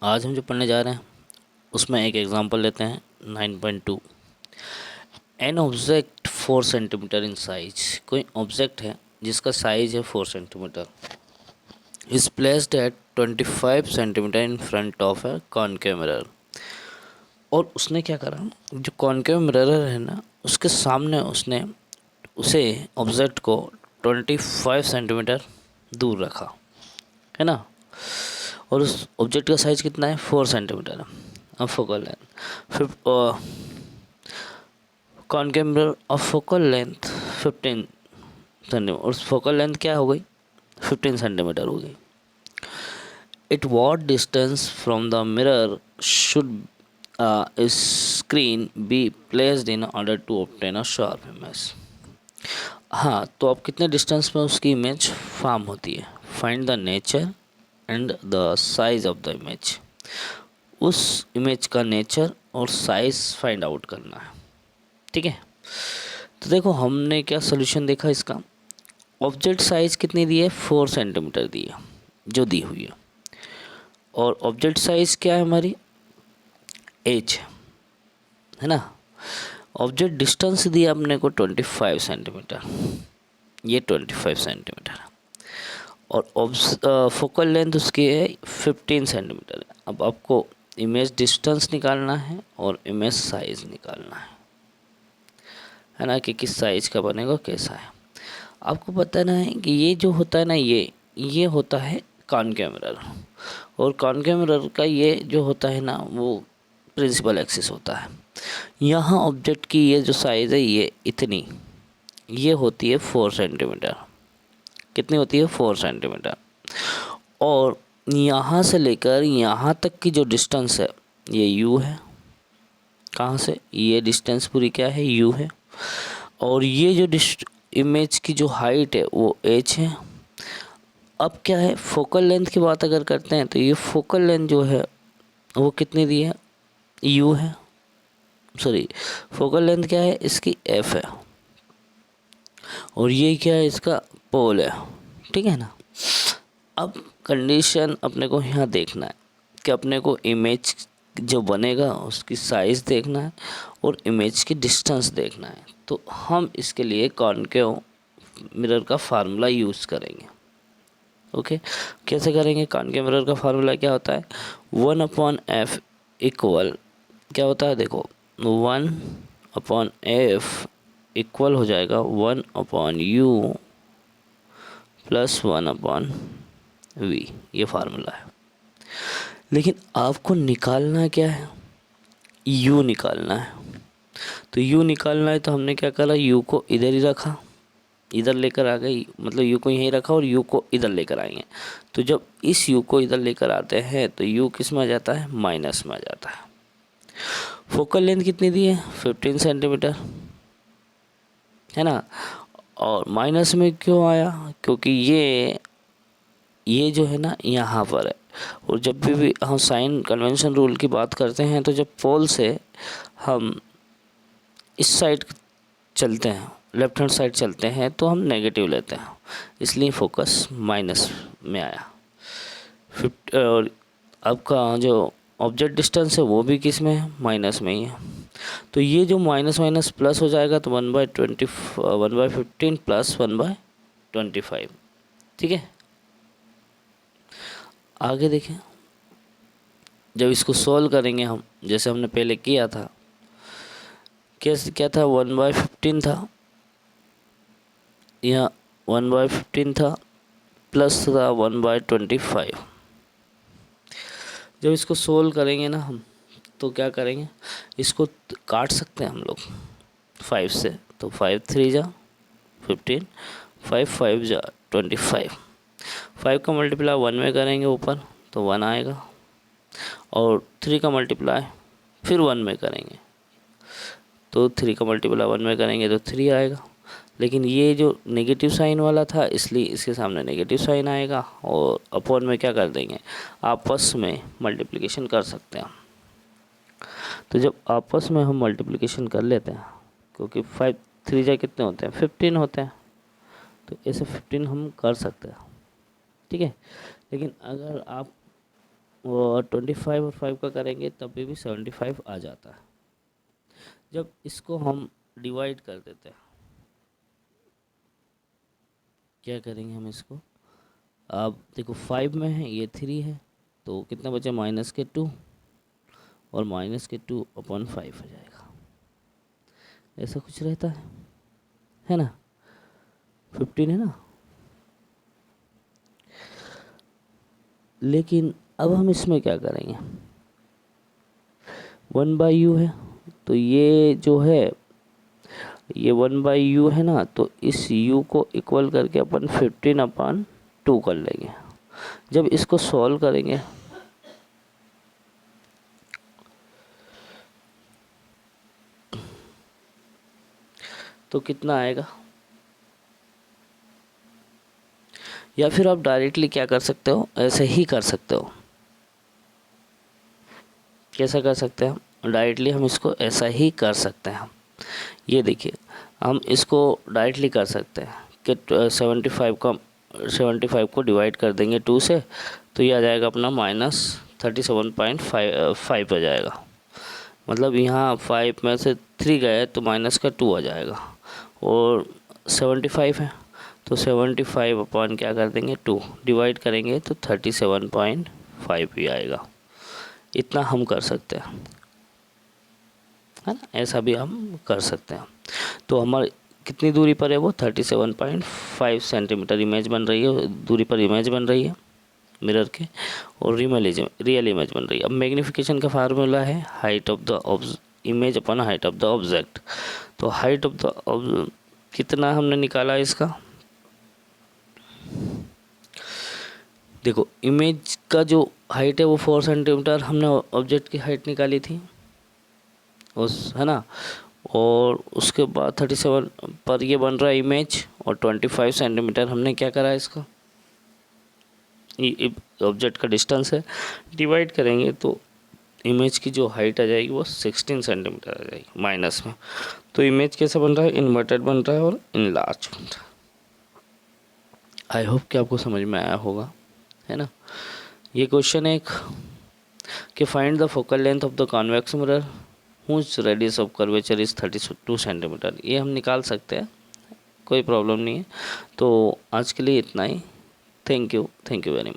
आज हम जो पढ़ने जा रहे हैं उसमें एक एग्जांपल लेते हैं 9.2। An object 4 centimetre in size. कोई ऑब्जेक्ट है जिसका साइज है 4 centimetre, is placed at 25 centimetre in front of A concave mirror. और उसने क्या करा, जो कॉनकेव मिरर है ना, उसके सामने उसने उसे ऑब्जेक्ट को 25 सेंटीमीटर दूर रखा, है ना। और उस ऑब्जेक्ट का साइज कितना है, 4 सेंटीमीटर है। अब focal length concave mirror of focal length 15 centimetre, और फोकल लेंथ क्या हो गई, 15 सेंटीमीटर हो गई। At what distance from the mirror should a screen be placed in order to obtain a sharp image? हाँ, तो अब कितने डिस्टेंस में उसकी इमेज फॉर्म होती है। Find the nature and the size of the image. उस इमेज का नेचर और साइज फाइंड आउट करना है, ठीक है। तो देखो हमने क्या सोल्यूशन देखा इसका। ऑब्जेक्ट साइज कितनी दी है, 4 सेंटीमीटर दी है जो दी हुई है। और ऑब्जेक्ट साइज क्या है हमारी, एज है ना। ऑब्जेक्ट डिस्टेंस दिया अपने को 25 सेंटीमीटर, ये 25 सेंटीमीटर। और फोकल लेंथ उसकी है 15 सेंटीमीटर। अब आपको इमेज डिस्टेंस निकालना है और इमेज साइज निकालना है ना, कि किस साइज का बनेगा कैसा है। आपको बताना है कि ये जो होता है ना, ये होता है कॉनकेव मिरर, और कॉनकेव मिरर का ये जो होता है ना, वो प्रिंसिपल एक्सिस होता है। यहाँ ऑब्जेक्ट की ये जो साइज़ है ये इतनी, ये होती है 4 सेंटीमीटर। कितनी होती है, 4 सेंटीमीटर। और यहाँ से लेकर यहाँ तक की जो डिस्टेंस है ये यू है। कहाँ से, ये डिस्टेंस पूरी क्या है, यू है। और ये जो इमेज की जो हाइट है वो एच है। अब क्या है, फोकल लेंथ की बात अगर करते हैं तो ये फोकल लेंथ जो है वो कितनी दी है, यू है। सॉरी, फोकल लेंथ क्या है इसकी, एफ है। और ये क्या है, इसका पोल है, ठीक है ना। अब कंडीशन अपने को यहाँ देखना है कि अपने को इमेज जो बनेगा उसकी साइज़ देखना है और इमेज की डिस्टेंस देखना है। तो हम इसके लिए कॉनकेव मिरर का फार्मूला यूज़ करेंगे। ओके, कैसे करेंगे, कॉनकेव मिरर का फार्मूला क्या होता है, 1/f इक्वल क्या होता है, देखो 1/f इक्वल हो जाएगा 1/u प्लस 1/v। ये फार्मूला है। लेकिन आपको निकालना क्या है, u निकालना है। तो u निकालना है तो हमने क्या करा, u को इधर ही रखा, इधर लेकर आ गए, मतलब u को यहीं रखा और u को इधर लेकर आएंगे। तो जब इस u को इधर लेकर आते हैं तो u किस में आ जाता है, माइनस में आ जाता है। फोकल लेंथ कितनी दी है, 15 सेंटीमीटर, है ना। और माइनस में क्यों आया, क्योंकि ये जो है ना यहाँ पर है। और जब भी हम साइन कन्वेंशन रूल की बात करते हैं तो जब पोल से हम इस साइड चलते हैं, लेफ्ट हैंड साइड चलते हैं, तो हम नेगेटिव लेते हैं, इसलिए फोकस माइनस में आया। और आपका जो ऑब्जेक्ट डिस्टेंस है वो भी किस में है, माइनस में ही है। तो ये जो माइनस माइनस प्लस हो जाएगा, तो 1/15 प्लस 1/25, ठीक है। आगे देखें, जब इसको सॉल्व करेंगे हम, जैसे हमने पहले किया था, कैसे क्या था, 1/15 था, यहाँ 1/15 था, प्लस था 1/25। जब इसको सोल्व करेंगे ना हम, तो क्या करेंगे, इसको काट सकते हैं हम लोग 5 से। तो 5 3 जा 15, 5 5 जा 25। 5 का मल्टीप्लाई 1 में करेंगे ऊपर तो 1 आएगा, और 3 का मल्टीप्लाई फिर 1 में करेंगे तो 3 का मल्टीप्लाई 1 में करेंगे तो 3 आएगा। लेकिन ये जो नेगेटिव साइन वाला था, इसलिए इसके सामने नेगेटिव साइन आएगा, और अपॉन में क्या कर देंगे, आपस में मल्टीप्लिकेशन कर सकते हैं। तो जब आपस में हम मल्टीप्लिकेशन कर लेते हैं, क्योंकि 5 3 जा कितने होते हैं, 15 होते हैं, तो ऐसे 15 हम कर सकते हैं, ठीक है। लेकिन अगर आप और 25 और 5 का करेंगे तब भी 75 आ जाता है। जब इसको हम डिवाइड कर देते हैं, क्या करेंगे हम इसको, अब देखो 5 में है, ये 3 है, तो कितना बचे -2, और -2/5 हो जाएगा। ऐसा कुछ रहता है ना, 15 है ना। लेकिन अब हम इसमें क्या करेंगे, 1/u है, तो ये जो है ये 1/u है ना, तो इस u को इक्वल करके अपन 15/2 कर लेंगे। जब इसको सॉल्व करेंगे तो कितना आएगा, या फिर आप डायरेक्टली क्या कर सकते हो, ऐसे ही कर सकते हो। कैसा कर सकते हैं, डायरेक्टली हम इसको ऐसा ही कर सकते हैं। ये देखिए, हम इसको डायरेक्टली कर सकते हैं कि 75 को डिवाइड कर देंगे 2 से, तो ये आ जाएगा अपना -37.5 आ जाएगा। मतलब यहाँ 5 में से 3 गए तो -2 आ जाएगा, और 75 है तो 75 अपॉन क्या कर देंगे 2, डिवाइड करेंगे तो 37.5 भी आएगा। इतना हम कर सकते हैं, है ना, ऐसा भी हम कर सकते हैं। तो हमारे कितनी दूरी पर है वो, 37.5 सेंटीमीटर इमेज बन रही है, दूरी पर इमेज बन रही है मिरर के, और रियल इमेज बन रही है। अब मैग्नीफिकेशन का फार्मूला है height of the image upon height of the object. तो हाइट ऑफ द कितना हमने निकाला इसका, देखो इमेज का जो हाइट है वो 4 सेंटीमीटर, हमने ऑब्जेक्ट की हाइट निकाली थी उस, है ना, और उसके बाद 37 पर ये बन रहा है इमेज, और 25 सेंटीमीटर हमने क्या करा इसका, ऑब्जेक्ट का डिस्टेंस है, डिवाइड करेंगे तो इमेज की जो हाइट आ जाएगी वो 16 सेंटीमीटर आ जाएगी माइनस में। तो इमेज कैसे बन रहा है, इन्वर्टेड बन रहा है और इनलार्ज बन रहा है। आई होप कि आपको समझ में आया होगा, है ना। ये क्वेश्चन एक कि find the focal length of the convex mirror whose radius of curvature is 32 centimetre, ये हम निकाल सकते हैं, कोई प्रॉब्लम नहीं है। तो आज के लिए इतना ही। Thank you very much.